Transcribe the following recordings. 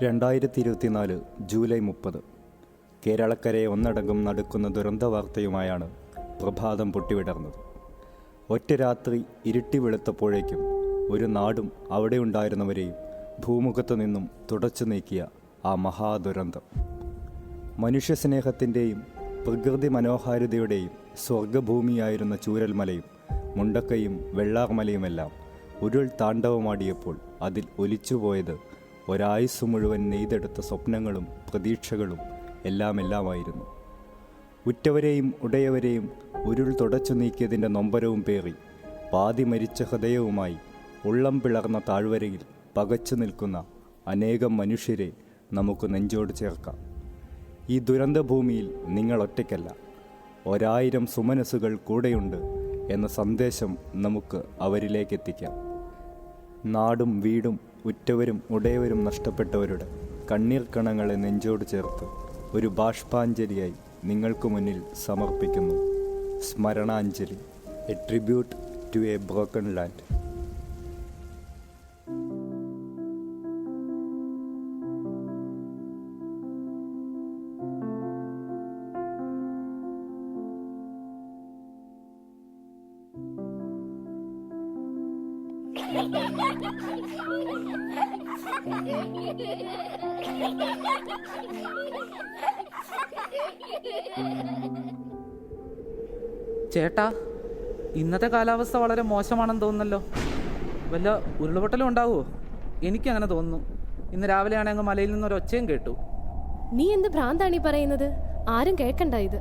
2024 July 30 കേരളക്കരയെ ഒന്നടങ്കം നടക്കുന്ന ദുരന്ത വാർത്തയുമായാണ് പ്രഭാതം പൊട്ടിവിടർന്നത്. ഒറ്റ രാത്രി ഇരുട്ടി വെളുത്തപ്പോഴേക്കും ഒരു നാടും അവിടെ ഉണ്ടായിരുന്നവരെയും ഭൂമുഖത്തു നിന്നും തുടച്ചു നീക്കിയ ആ മഹാദുരന്തം. മനുഷ്യസ്നേഹത്തിൻ്റെയും പ്രകൃതി മനോഹാരിതയുടെയും സ്വർഗഭൂമിയായിരുന്ന ചൂരൽമലയും മുണ്ടക്കയും വെള്ളാർമലയുമെല്ലാം ഉരുൾ താണ്ഡവമാടിയപ്പോൾ അതിൽ ഒലിച്ചുപോയത് ഒരായുസ് മുഴുവൻ നെയ്തെടുത്ത സ്വപ്നങ്ങളും പ്രതീക്ഷകളും എല്ലാമായിരുന്നു. ഉറ്റവരെയും ഉടയവരെയും ഉരുൾ തുടച്ചു നീക്കിയതിൻ്റെ നൊമ്പരവും പേറി പാതി മരിച്ച ഹൃദയവുമായി ഉള്ളം പിളർന്ന താഴ്വരയിൽ പകച്ചു നിൽക്കുന്ന അനേകം മനുഷ്യരെ നമുക്ക് നെഞ്ചോട് ചേർക്കാം. ഈ ദുരന്തഭൂമിയിൽ നിങ്ങൾ ഒറ്റയ്ക്കല്ല, 1000 സുമനസ്സുകൾ കൂടെയുണ്ട് എന്ന സന്ദേശം നമുക്ക് അവരിലേക്കെത്തിക്കാം. നാടും വീടും ഉറ്റവരും ഉടയവരും നഷ്ടപ്പെട്ടവരുടെ കണ്ണീർ കണങ്ങളെ നെഞ്ചോട് ചേർത്ത് ഒരു ബാഷ്പാഞ്ജലിയായി നിങ്ങൾക്ക് മുന്നിൽ സമർപ്പിക്കുന്നു സ്മരണാഞ്ജലി, a tribute to a broken land. ചേട്ടാ, ഇന്നത്തെ കാലാവസ്ഥ വളരെ മോശമാണെന്ന് തോന്നുന്നല്ലോ. വല്ല ഉരുൾപൊട്ടലും ഉണ്ടാവുമോ? എനിക്കങ്ങനെ തോന്നുന്നു. ഇന്ന് രാവിലെ ആണെങ്കിൽ മലയിൽ നിന്നൊരു ഒച്ചയും കേട്ടു. നീ എന്ത് ഭ്രാന്താണീ പറയുന്നത്? ആരും കേൾക്കണ്ട ഇത്.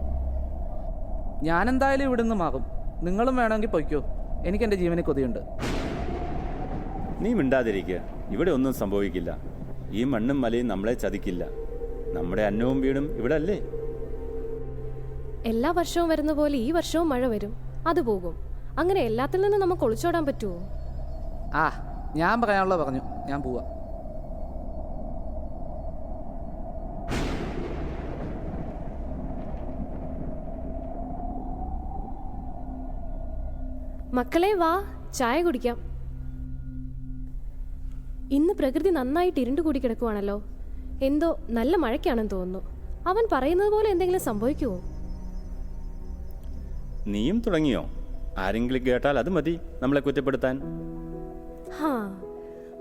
ഞാനെന്തായാലും ഇവിടുന്ന് മാറും. നിങ്ങളും വേണമെങ്കിൽ പൊയ്ക്കോ. എനിക്കെൻ്റെ ജീവനെ കൊതിയുണ്ട്. നീ മിണ്ടാതിരിക്കുക. ഇവിടെ ഒന്നും സംഭവിക്കില്ല. ഈ മണ്ണും മലയും നമ്മളെ ചതിക്കില്ല. നമ്മുടെ അന്നവും വീടും ഇവിടെ അല്ലേ? എല്ലാ വർഷവും വരുന്ന പോലെ ഈ വർഷവും മഴ വരും, അത് പോകും. അങ്ങനെ എല്ലാത്തിൽ നിന്നും നമുക്ക് ഒളിച്ചോടാൻ പറ്റുമോ? ഞാൻ പറയാനുള്ളത് പറഞ്ഞു. ഞാൻ പോവാ. മക്കളെ വാ, ചായ കുടിക്കാം. ഇന്ന് പ്രകൃതി നന്നായിട്ട് ഇരുണ്ടുകൂടി കിടക്കുവാണല്ലോ. എന്തോ നല്ല മഴയ്ക്കാണെന്ന് തോന്നുന്നു. അവൻ പറയുന്നത് പോലെ എന്തെങ്കിലും സംഭവിക്കുമോ? നീയും തുടങ്ങിയോ? ആരെങ്കിലും കേട്ടാൽ അത് മതി നമ്മളെ കുറ്റപ്പെടുത്താൻ.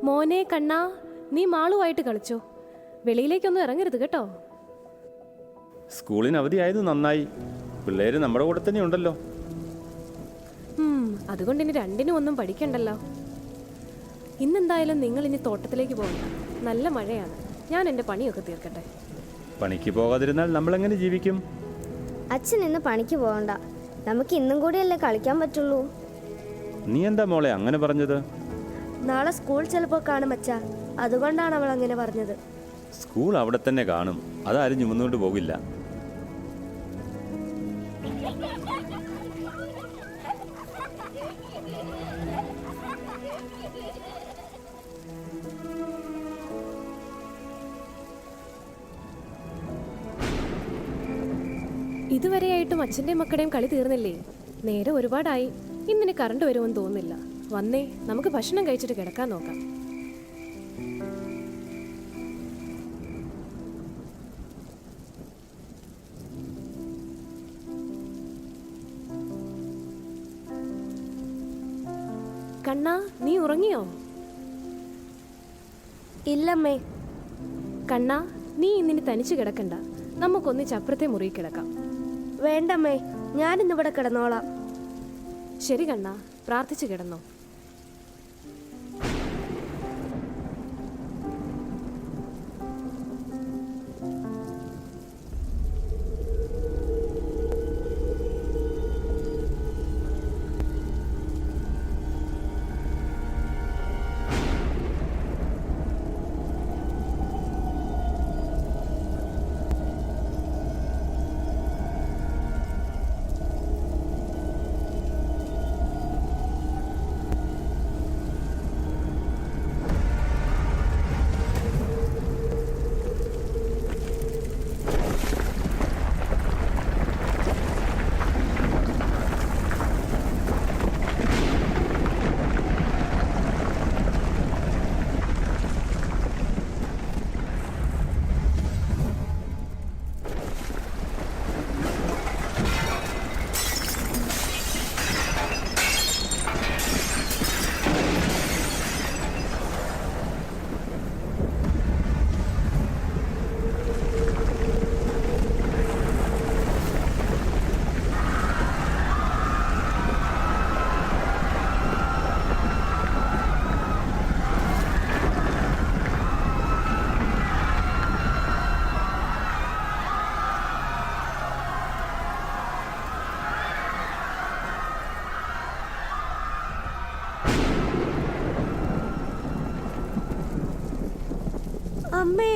മോനെ കണ്ണാ, നീ മാളുമായിട്ട് കളിച്ചോ. വെളിയിലേക്കൊന്നും ഇറങ്ങരുത് കേട്ടോ. സ്കൂളിന് അവധിയായത് നന്നായി. പിള്ളേര് നമ്മുടെ കൂടെ തന്നെ ഉണ്ടല്ലോ. അതുകൊണ്ട് ഇനി രണ്ടിനും ഒന്നും പഠിക്കണ്ടല്ലോ. ഇന്നെന്തായാലും നിങ്ങൾ ഇനി തോട്ടത്തിലേക്ക് പോകണ്ട. നല്ല മഴയാണ്. ഞാൻ എൻ്റെ പണിയൊക്കെ തീർക്കട്ടെ. പണിക്ക് പോകാതിരുന്നാൽ നമ്മളെങ്ങനെ ജീവിക്കും? അച്ഛൻ ഇന്ന് പണിക്ക് പോകണ്ട. നമുക്ക് ഇന്നും കൂടിയല്ലേ കളിക്കാൻ പറ്റുള്ളൂ. നീ എന്താ മോളെ അങ്ങനെ പറഞ്ഞത്? നാളെ സ്കൂൾ ചിലപ്പോൾ കാണും അച്ഛാ. അതുകൊണ്ടാണ് അവൾ അങ്ങനെ പറഞ്ഞത്. സ്കൂൾ അവിടെ തന്നെ കാണും. അതാരും ചുമന്നുകൊണ്ട് പോകില്ല. ഇതുവരെയായിട്ടും അച്ഛൻ്റെയും മക്കളുടെയും കളി തീർന്നില്ലേ? നേരെ ഒരുപാടായി. ഇന്നിനി കറണ്ട് വരുമെന്ന് തോന്നുന്നില്ല. വന്നേ, നമുക്ക് ഭക്ഷണം കഴിച്ചിട്ട് കിടക്കാൻ നോക്കാം. കണ്ണാ, നീ ഉറങ്ങിയോ? ഇല്ലമ്മേ. കണ്ണാ, നീ ഇന്നിനി തനിച്ച് കിടക്കണ്ട. നമുക്കൊന്നിച്ച് അപ്പുറത്തെ മുറിയിൽ കിടക്കാം. വേണ്ടമ്മേ, ഞാനിന്നിവിടെ കിടന്നോളാം. ശരി കണ്ണാ, പ്രാർത്ഥിച്ചു കിടന്നോ. അമ്മേ,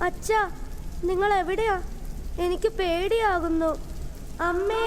അച്ഛാ, നിങ്ങൾ എവിടെയാ? എനിക്ക് പേടിയാകുന്നു. അമ്മേ!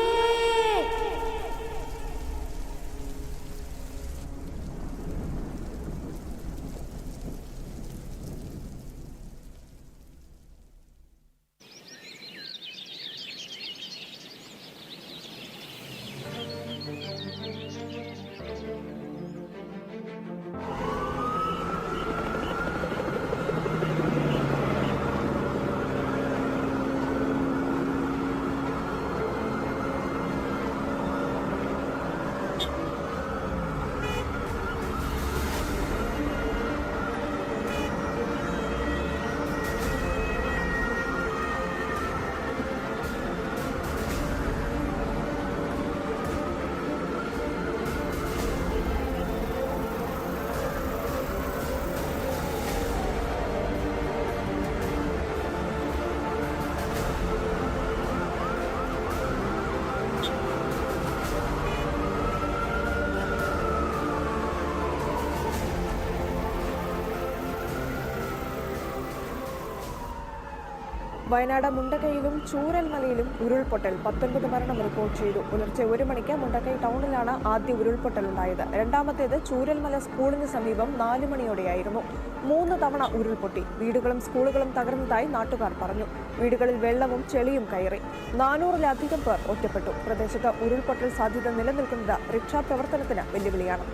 വയനാട് മുണ്ടക്കൈയിലും ചൂരൽമലയിലും ഉരുൾപൊട്ടൽ, 19 മരണം റിപ്പോർട്ട് ചെയ്തു. പുലർച്ചെ 1 മണിക്ക് മുണ്ടക്കൈ ടൗണിലാണ് ആദ്യ ഉരുൾപൊട്ടലുണ്ടായത്. രണ്ടാമത്തേത് ചൂരൽമല സ്കൂളിന് സമീപം 4 മണിയോടെയായിരുന്നു. 3 തവണ ഉരുൾപൊട്ടി. വീടുകളും സ്കൂളുകളും തകർന്നതായി നാട്ടുകാർ പറഞ്ഞു. വീടുകളിൽ വെള്ളവും ചെളിയും കയറി. 400-ലധികം പേർ ഒറ്റപ്പെട്ടു. പ്രദേശത്ത് ഉരുൾപൊട്ടൽ സാധ്യത നിലനിൽക്കുന്നത് രക്ഷാപ്രവർത്തനത്തിന് വെല്ലുവിളിയാണ്.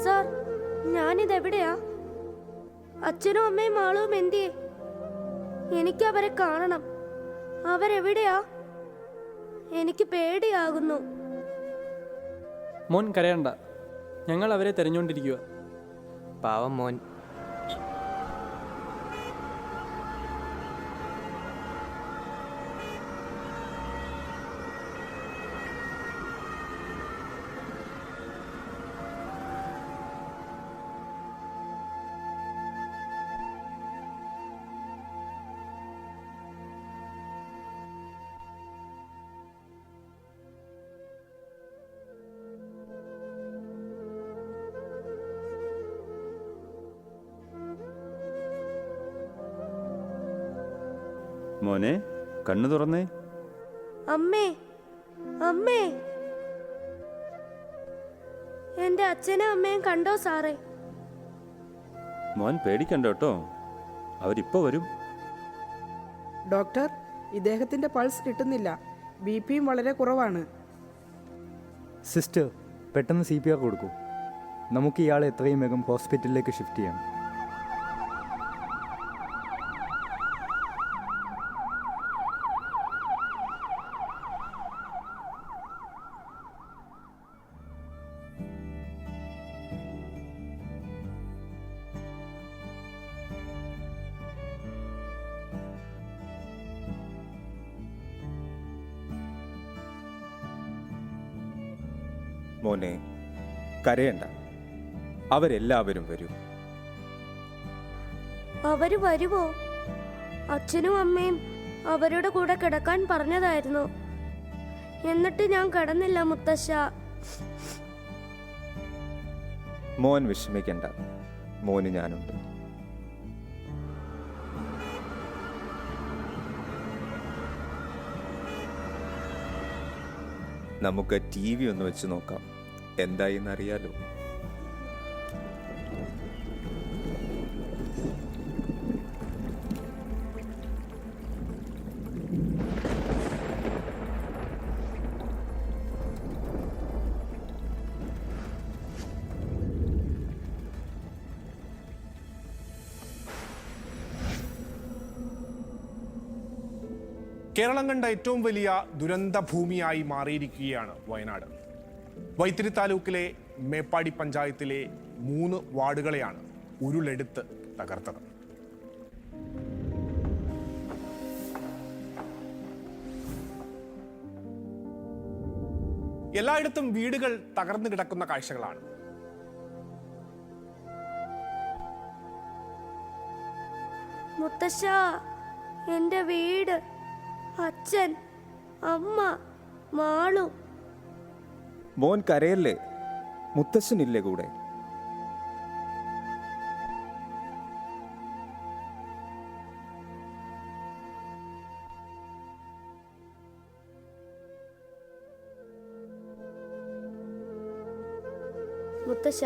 സർ, ഞാനിതെവിടെയാ? അച്ഛനും അമ്മയും ആളും എന്തിയെ? എനിക്ക് അവരെ കാണണം. അവരെവിടെയാ? എനിക്ക് പേടിയാകുന്നു. മോൻ കരയണ്ട, ഞങ്ങൾ അവരെ തെരഞ്ഞുകൊണ്ടിരിക്കുക. പാവം മോൻ. മോനെ, കണ്ണു തുറന്നേ. അമ്മേ, അമ്മേ! എന്റെ അച്ഛനും അമ്മയും കണ്ടോ സാറേ? മോൻ പേടിക്കണ്ട കേട്ടോ, അവരിപ്പോ വരും. ഡോക്ടർ, ഇദ്ദേഹത്തിന്റെ പൾസ് കിട്ടുന്നില്ല. ബിപിയും വളരെ കുറവാണ്. സിസ്റ്റർ, പെട്ടെന്ന് CPR കൊടുക്കൂ. നമുക്ക് ഇയാളെ എത്രയും വേഗം ഹോസ്പിറ്റലിലേക്ക് ഷിഫ്റ്റ് ചെയ്യാം. മോനെ, കരയണ്ട, അവരെല്ലാവരും വരും. അവര് വരുമോ? അച്ഛനും അമ്മയും അവരുടെ കൂടെ കിടക്കാൻ പറഞ്ഞതായിരുന്നു. എന്നിട്ട് ഞാൻ കിടന്നില്ല മുത്തശ്ശ. മോൻ വിഷമിക്കണ്ട, മോന് ഞാനുണ്ട്. നമുക്ക് TV ഒന്ന് വെച്ച് നോക്കാം, എന്തായിന്നറിയാലോ. കേരളം കണ്ട ഏറ്റവും വലിയ ദുരന്ത ഭൂമിയായി മാറിയിരിക്കുകയാണ് വയനാട്. വൈത്തിരി താലൂക്കിലെ മേപ്പാടി പഞ്ചായത്തിലെ 3 വാർഡുകളെയാണ് ഉരുളെടുത്ത് തകർത്തത്. എല്ലായിടത്തും വീടുകൾ തകർന്നു കിടക്കുന്ന കാഴ്ചകളാണ്. മുത്തശ്ശ, എൻ്റെ വീട്, അച്ഛൻ, അമ്മ, മാളു. മോൻ കരയല്ലേ, മുത്തശ്ശനില്ലേ കൂടെ? മുത്തശ്ശ,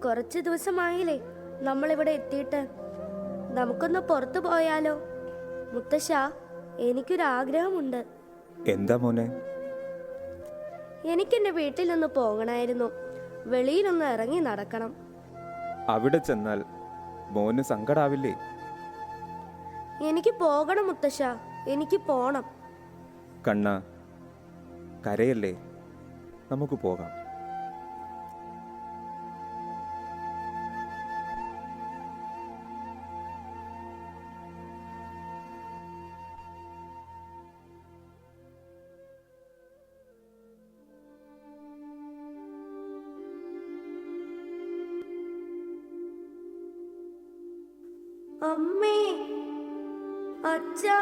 കുറച്ച് ദിവസമായില്ലേ നമ്മളിവിടെ എത്തിയിട്ട്. നമുക്കൊന്ന് പുറത്തു പോയാലോ? മുത്തശ്ശ, എനിക്കൊരാഗ്രഹമുണ്ട്. എന്താ മോനെ? എനിക്കെൻ്റെ വീട്ടിൽ നിന്ന് പോകണമായിരുന്നു. വെളിയിലൊന്ന് ഇറങ്ങി നടക്കണം. അവിടെ ചെന്നാൽ മോന് സങ്കടാവില്ലേ? എനിക്ക് പോകണം മുത്തശ്ശ, എനിക്ക് പോണം. കണ്ണ, കരയല്ലേ, നമുക്ക് പോകാം. അമ്മേ, അച്ഛാ,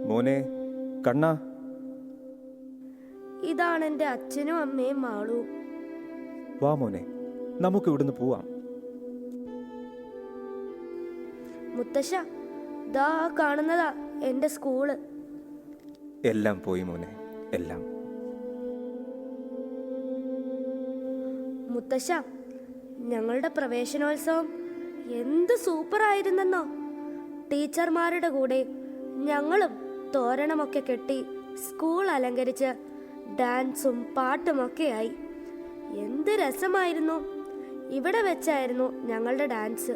മോനെ, കണ്ണ, ഇതാണ് എൻ്റെ അച്ഛനും അമ്മയും മാളു. വാ മോനെ, നമുക്ക് ഇവിടുന്ന് പോവാം. മുത്തശ്ശ, ദാ കാണുന്നതാ എൻ്റെ സ്കൂള്. എല്ലാം പോയി മോനെ, എല്ലാം. മുത്തശ്ശ, ഞങ്ങളുടെ പ്രവേശനോത്സവം എന്ത് സൂപ്പറായിരുന്നെന്നോ. ടീച്ചർമാരുടെ കൂടെ ഞങ്ങളും തോരണമൊക്കെ കെട്ടി സ്കൂൾ അലങ്കരിച്ച് ഡാൻസും പാട്ടുമൊക്കെയായി. എന്ത് രസമായിരുന്നു. ഇവിടെ വെച്ചായിരുന്നു ഞങ്ങളുടെ dance.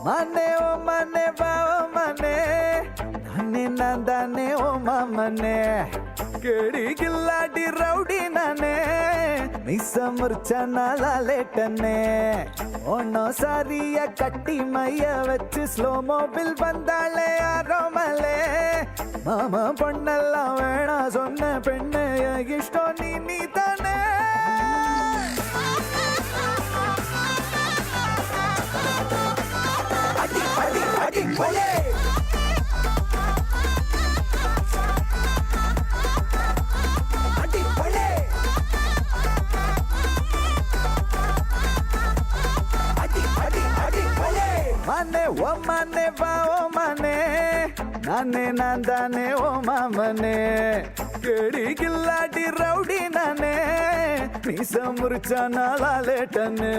Mane o mane ba o mane, nane nandane o mamane. Kedi gilladi rowdy nane, nisa murchana laletane. Ono sariya katti maiya vechu slow mobile bandale aromale. Mama ponnalla vena sonna penne ishto ni tane. Mane o mane ba o mane, nane nandane o mamane. കേടി കില്ലാടി rowdy നാനേ മീസ മുറിച്ച നാളാലേട്ടന്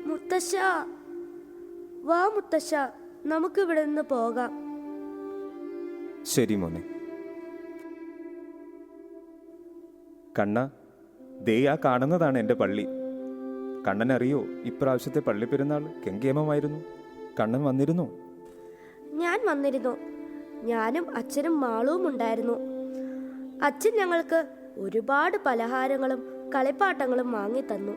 മുത്തശ്ശ, വാ മുത്തശ്ശ, നമുക്ക് ഇവിടെ നിന്ന് പോകാം. ശരി മോനെ. കണ്ണ, ദേ ആ കാണുന്നതാണ് എൻ്റെ പള്ളി. കണ്ണനറിയോ ഇപ്രാവശ്യത്തെ പള്ളി പെരുന്നാൾ കെങ്കേമമായിരുന്നു? കണ്ണൻ വന്നിരുന്നു? ഞാൻ വന്നിരുന്നു. ഞാനും അച്ഛനും മാളുവും ഉണ്ടായിരുന്നു. അച്ഛൻ ഞങ്ങൾക്ക് ഒരുപാട് പലഹാരങ്ങളും കളിപ്പാട്ടങ്ങളും വാങ്ങി തന്നു.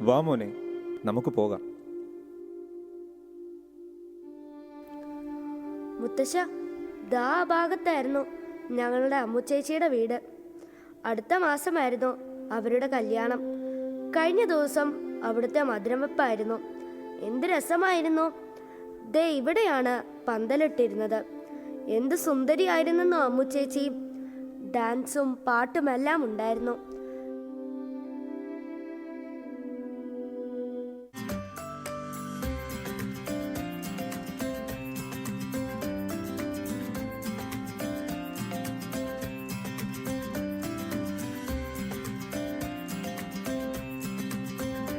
വാ മോനെ, നമുക്ക് പോകാം. മുത്തശ്ശ, ദാ ഭാഗത്തായിരുന്നു ഞങ്ങളുടെ അമ്മുച്ചേച്ചിയുടെ വീട്. അടുത്ത മാസമായിരുന്നു അവരുടെ കല്യാണം. കഴിഞ്ഞ ദിവസം അവിടുത്തെ മധുരം വെപ്പായിരുന്നു. എന്ത് രസമായിരുന്നു! ദേ ഇവിടെയാണ് പന്തലിട്ടിരുന്നത്. എന്ത് സുന്ദരിയായിരുന്നെന്നോ അമ്മുച്ചേച്ചി. ഡാൻസും പാട്ടുമെല്ലാം ഉണ്ടായിരുന്നു.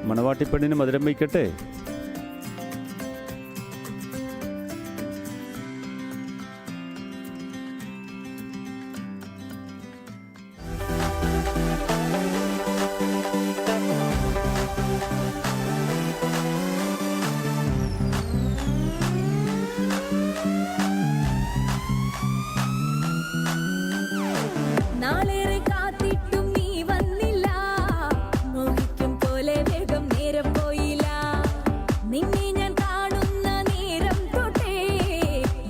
മണവാട്ടിപ്പെണ്ണിന് മധുരം വയ്ക്കട്ടെ. നാളേറെ കാത്തിട്ടും നീ വന്നില്ല, മോഹിക്കും പോലെ വേഗം നേരം പോയില്ല. നിന്നെ ഞാൻ കാണുന്ന നേരം തൊട്ടേ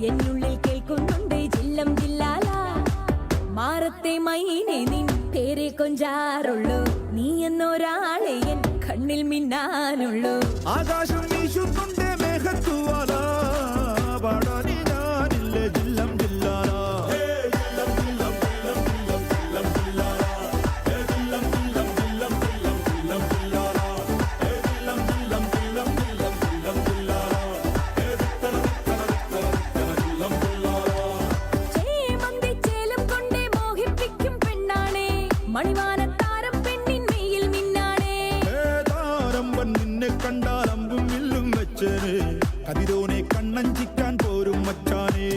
എന്നുള്ളിൽ കേൾക്കുന്നുണ്ട് ജില്ലം ജില്ലാല. മാറത്തെ മൈനെ നിൻ പേരെ കൊഞ്ചാറുള്ളൂ, നീ എന്നൊരാളെ എൻ കണ്ണിൽ മിന്നാനുള്ളൂ. ആകാശം വീശുന്നുണ്ട് മേഘത്തുവാല, പാടാനി ഞാനില്ല ജില്ലം ജില്ലാല. കതിരോനെ കണ്ണഞ്ചിക്കാൻ പോരും മച്ചാനേ.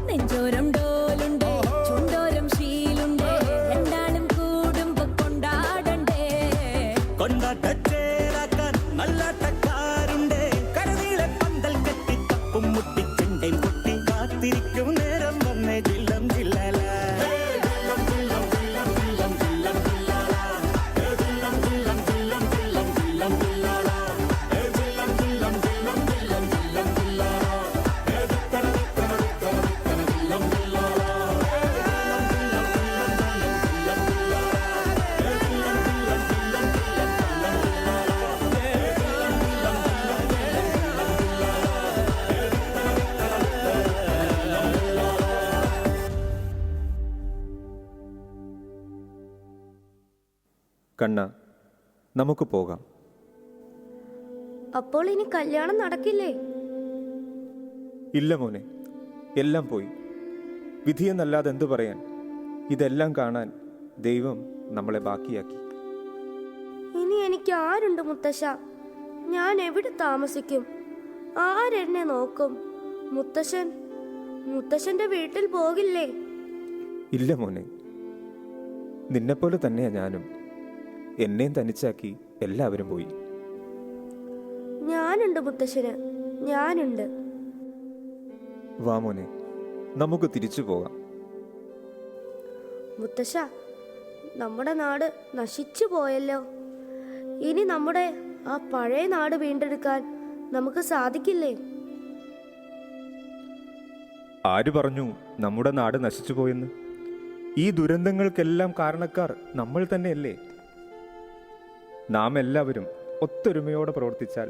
നെഞ്ചോരം ഡോലുണ്ട്, ചുണ്ടോരം ശീലുണ്ട്, രണ്ടാളും കൂടുമ്പോ കൊണ്ടാടണ്ടേ. കൊണ്ടാട്ടച്ചേരാക്കാൻ നല്ലാട്ടക്കാരുണ്ട്, കരനീളെ പന്തൽ കെട്ടി തപ്പും മുട്ടിച്ചെണ്ടേ കുട്ടി കാത്തിരിക്കും നേരം വന്നേ ജില്ലം ജില്ലാല. കണ്ണ, നമുക്ക് പോകാം. അപ്പോൾ ഇനി കല്യാണം നടക്കില്ലേ? ഇല്ല മോനെ, എല്ലാം പോയി. വിധിയെന്നല്ലാതെ എന്തു പറയാൻ. ഇതെല്ലാം കാണാൻ ദൈവം നമ്മളെ ബാക്കിയാക്കി. ഇനി എനിക്ക് എനിക്ക് ആരുണ്ട് മുത്തശ്ശ? ഞാൻ എവിടെ താമസിക്കും? ആരെന്നെ നോക്കും? മുത്തശ്ശന്റെ വീട്ടിൽ പോകില്ലേ? ഇല്ല മോനെ, നിന്നെപ്പോലെ തന്നെയാ ഞാനും. എന്നെയും തനിച്ചാക്കി എല്ലാവരും പോയി. ഞാനുണ്ട് മുത്തശ്ശന്, ഞാനുണ്ട്. വാ മോനെ, നമുക്ക് തിരിച്ചു പോകാം. മുത്തശ്ശ, നമ്മുടെ നാട് നശിച്ചു പോയല്ലോ. ഇനി നമ്മുടെ ആ പഴയ നാട് വീണ്ടെടുക്കാൻ നമുക്ക് സാധിക്കില്ലേ? ആര് പറഞ്ഞു നമ്മുടെ നാട് നശിച്ചു പോയെന്ന്? ഈ ദുരന്തങ്ങൾക്കെല്ലാം കാരണക്കാർ നമ്മൾ തന്നെയല്ലേ? നാം എല്ലാവരും ഒത്തൊരുമയോടെ പ്രവർത്തിച്ചാൽ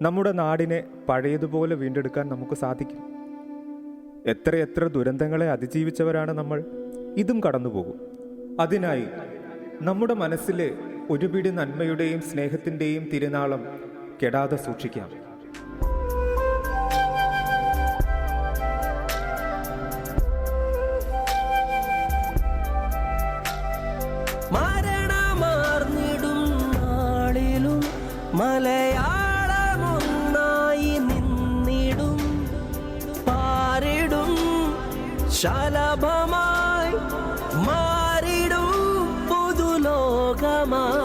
നമ്മുടെ നാടിനെ പഴയതുപോലെ വീണ്ടെടുക്കാൻ നമുക്ക് സാധിക്കും. എത്രയെത്ര ദുരന്തങ്ങളെ അതിജീവിച്ചവരാണ് നമ്മൾ. ഇതും കടന്നുപോകും. അതിനായി നമ്മുടെ മനസ്സിലെ ഒരു പിടി നന്മയുടെയും സ്നേഹത്തിൻ്റെയും തിരുനാളം കെടാതെ സൂക്ഷിക്കാം. മരണമാർന്നിടും നാളിലും മലയാളമൊന്നായി നിന്നിടും, പാരിടും ശലഭമായി മാറിടും പുതുലോകമായി.